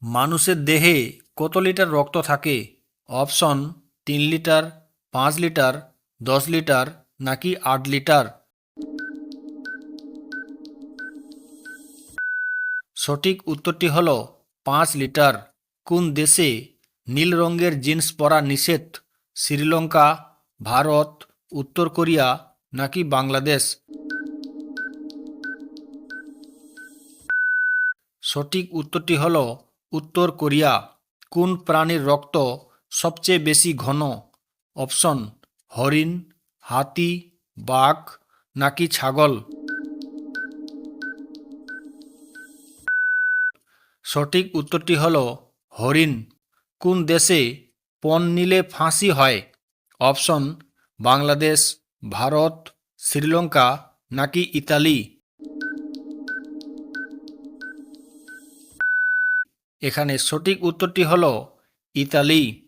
মানুষের দেহে কত লিটার রক্ত থাকে? অপশন 3 লিটার, 5 লিটার, 10 লিটার নাকি 8 লিটার? সঠিক উত্তরটি হল 5 লিটার। কোন দেশে নীল রঙের জিন্স পরা নিষেধ? শ্রীলঙ্কা, ভারত, উত্তর কোরিয়া নাকি বাংলাদেশ? সঠিক উত্তরটি হল উত্তর কোরিয়া। কোন প্রাণীর রক্ত সবচেয়ে বেশি ঘন? অপশন হরিণ, হাতি, বাঘ নাকি ছাগল? সঠিক উত্তরটি হল হরিণ। কোন দেশে পণ নিলে ফাঁসি হয়? অপশন বাংলাদেশ, ভারত, শ্রীলঙ্কা নাকি ইতালি? এখানে সঠিক উত্তরটি হল ইতালি।